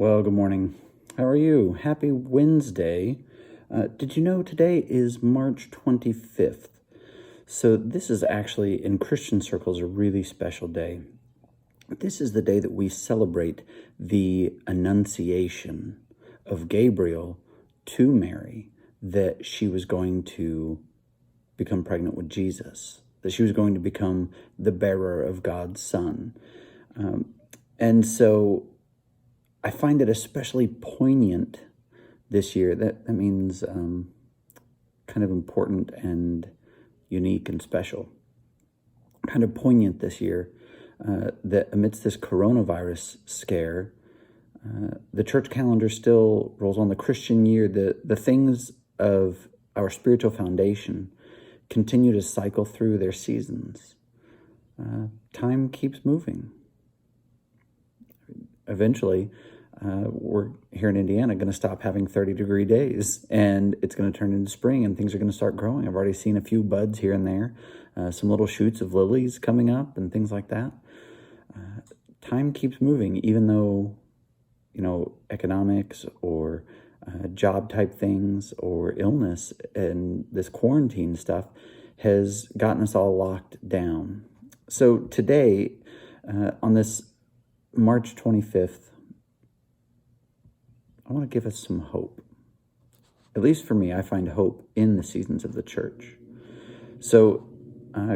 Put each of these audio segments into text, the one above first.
Well, good morning. How are you? Happy Wednesday. Did you know today is March 25th? So this is actually, in Christian circles, a really special day. This is the day that we celebrate the Annunciation of Gabriel to Mary, that she was going to become pregnant with Jesus, that she was going to become the bearer of God's Son. And so I find it especially poignant this year. That means kind of important and unique and special. Kind of poignant this year that amidst this coronavirus scare, the church calendar still rolls on. The Christian year. The things of our spiritual foundation continue to cycle through their seasons. Time keeps moving. Eventually, we're here in Indiana going to stop having 30-degree days, and it's going to turn into spring, and things are going to start growing. I've already seen a few buds here and there, some little shoots of lilies coming up and things like that. Time keeps moving, even though, economics or job type things or illness and this quarantine stuff has gotten us all locked down. So today, on this March 25th, I want to give us some hope. At least for me, I find hope in the seasons of the church. So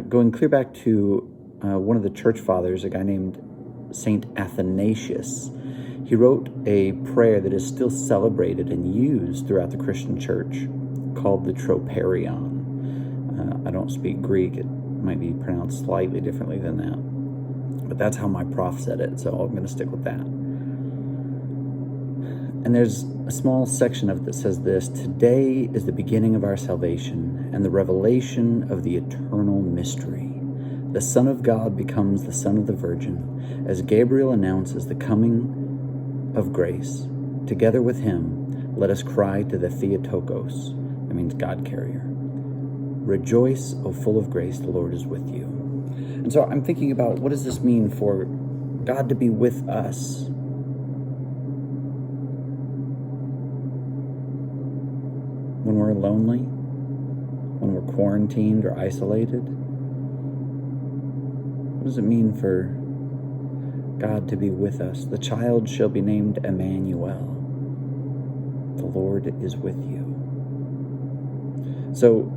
going clear back to one of the church fathers, a guy named Saint Athanasius, he wrote a prayer that is still celebrated and used throughout the Christian church called the Troparion. I don't speak Greek. It might be pronounced slightly differently than that. But that's how my prof said it, so I'm going to stick with that. And there's a small section of it that says this: "Today is the beginning of our salvation and the revelation of the eternal mystery. The Son of God becomes the Son of the Virgin, as Gabriel announces the coming of grace. Together with him, let us cry to the Theotokos," that means God carrier. "Rejoice, O full of grace, the Lord is with you." And so I'm thinking about, what does this mean for God to be with us? When we're lonely, when we're quarantined or isolated? What does it mean for God to be with us? "The child shall be named Emmanuel. The Lord is with you." So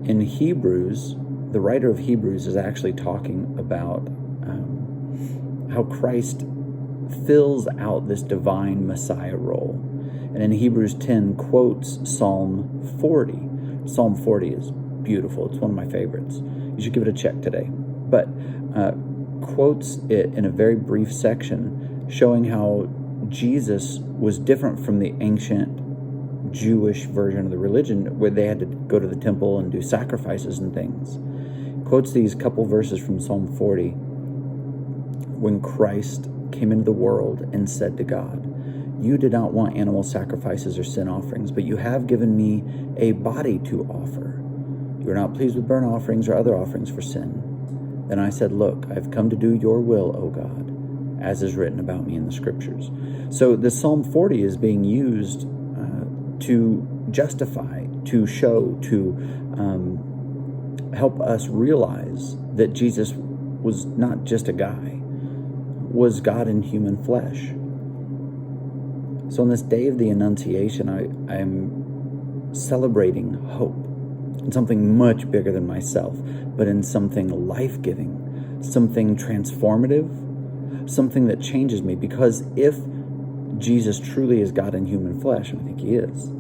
in Hebrews, the writer of Hebrews is actually talking about how Christ fills out this divine Messiah role. And in Hebrews 10 quotes Psalm 40. Psalm 40 is beautiful. It's one of my favorites. You should give it a check today. But quotes it in a very brief section, showing how Jesus was different from the ancient Jewish version of the religion, where they had to go to the temple and do sacrifices and things. Quotes these couple verses from Psalm 40, when Christ came into the world and said to God, "You did not want animal sacrifices or sin offerings, but you have given me a body to offer. You are not pleased with burnt offerings or other offerings for sin. Then I said, look, I have come to do your will, O God, as is written about me in the scriptures." So the Psalm 40 is being used to justify, to show, to help us realize that Jesus was not just a guy, was God in human flesh. So on this day of the Annunciation, I'm celebrating hope in something much bigger than myself, but in something life-giving, something transformative, something that changes me. Because if Jesus truly is God in human flesh, and I think he is,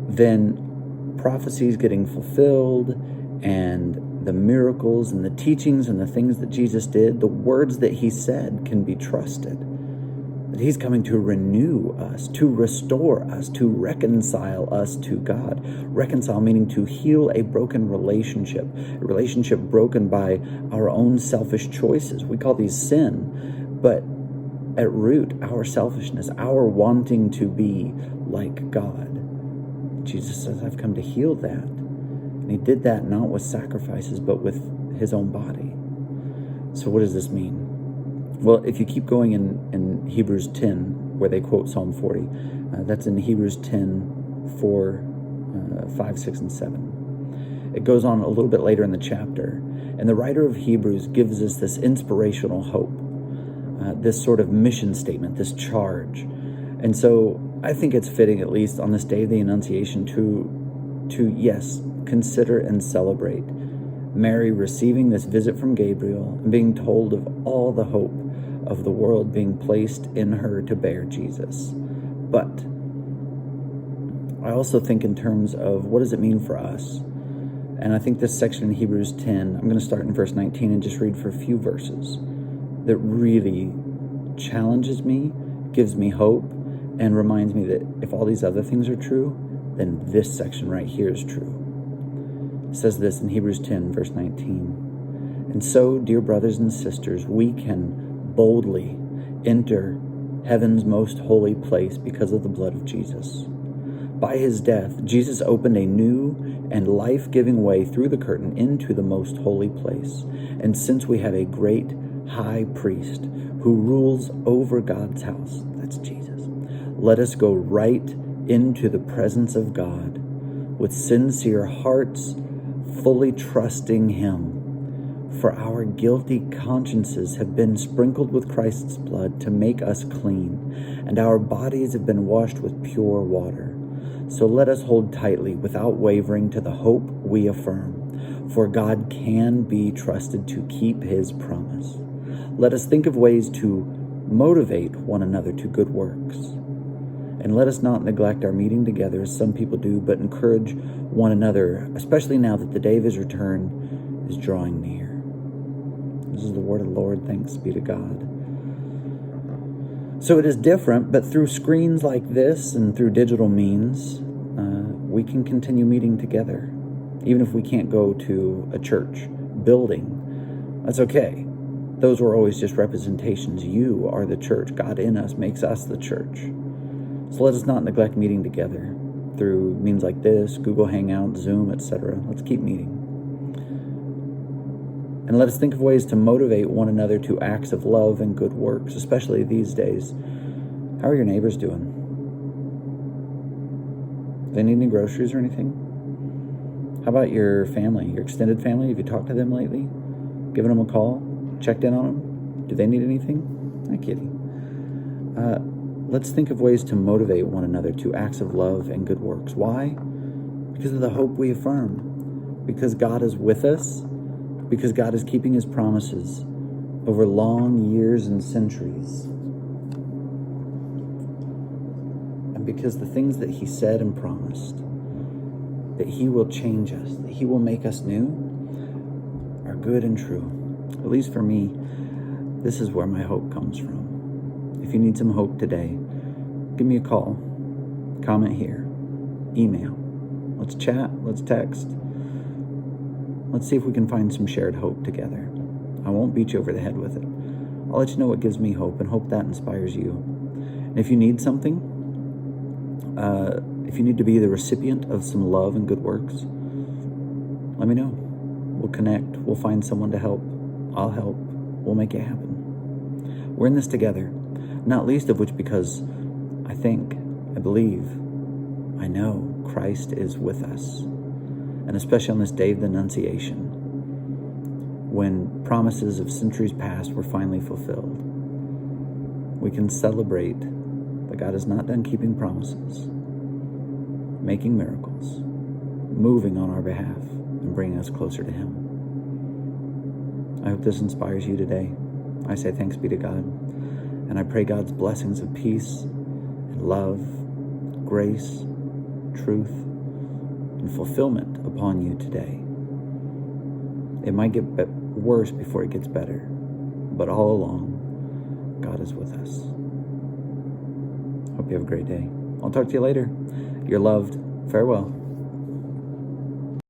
then prophecies getting fulfilled, and the miracles and the teachings and the things that Jesus did, the words that he said, can be trusted. That he's coming to renew us, to restore us, to reconcile us to God. Reconcile meaning to heal a broken relationship, a relationship broken by our own selfish choices. We call these sin, but at root, our selfishness, our wanting to be like God. Jesus says, I've come to heal that. And he did that not with sacrifices, but with his own body. So what does this mean? Well, if you keep going in Hebrews 10, where they quote Psalm 40, that's in Hebrews 10, 4, 5, 6, and 7. It goes on a little bit later in the chapter, and the writer of Hebrews gives us this inspirational hope, this sort of mission statement, this charge. And so I think it's fitting, at least on this day of the Annunciation, to yes, consider and celebrate Mary receiving this visit from Gabriel and being told of all the hope of the world being placed in her to bear Jesus. But I also think in terms of what does it mean for us? And I think this section in Hebrews 10, I'm going to start in verse 19 and just read for a few verses that really challenges me, gives me hope, and reminds me that if all these other things are true, then this section right here is true. It says this in Hebrews 10, verse 19. And so, dear brothers and sisters, we can boldly enter heaven's most holy place because of the blood of Jesus. By his death, Jesus opened a new and life-giving way through the curtain into the most holy place. And since we have a great high priest who rules over God's house, that's Jesus, let us go right into the presence of God with sincere hearts, fully trusting him. For our guilty consciences have been sprinkled with Christ's blood to make us clean, and our bodies have been washed with pure water. So let us hold tightly without wavering to the hope we affirm, for God can be trusted to keep his promise. Let us think of ways to motivate one another to good works. And let us not neglect our meeting together as some people do, but encourage one another, especially now that the day of his return is drawing near. This is the word of the Lord. Thanks be to God. So it is different, but through screens like this and through digital means, we can continue meeting together. Even if we can't go to a church building, that's okay. Those were always just representations. You are the church. God in us makes us the church. So let us not neglect meeting together through means like this, Google Hangouts, Zoom, etc. Let's keep meeting. And let us think of ways to motivate one another to acts of love and good works, especially these days. How are your neighbors doing? Do they need any groceries or anything? How about your family, your extended family? Have you talked to them lately? Given them a call? Checked in on them? Do they need anything? Hi, kitty. Let's think of ways to motivate one another to acts of love and good works. Why? Because of the hope we affirm. Because God is with us. Because God is keeping his promises over long years and centuries. And because the things that he said and promised, that he will change us, that he will make us new, are good and true. At least for me, this is where my hope comes from. If you need some hope today, give me a call, comment here, email. Let's chat, let's text. Let's see if we can find some shared hope together. I won't beat you over the head with it. I'll let you know what gives me hope and hope that inspires you. And if you need something, if you need to be the recipient of some love and good works, let me know. We'll connect. We'll find someone to help. I'll help. We'll make it happen. We're in this together, not least of which because I believe, I know Christ is with us. And especially on this day of the Annunciation, when promises of centuries past were finally fulfilled, we can celebrate that God is not done keeping promises, making miracles, moving on our behalf, and bringing us closer to him. I hope this inspires you today. I say thanks be to God, and I pray God's blessings of peace and love, grace, truth, and fulfillment upon you today. It might get worse before it gets better, but all along, God is with us. Hope you have a great day. I'll talk to you later. You're loved. Farewell.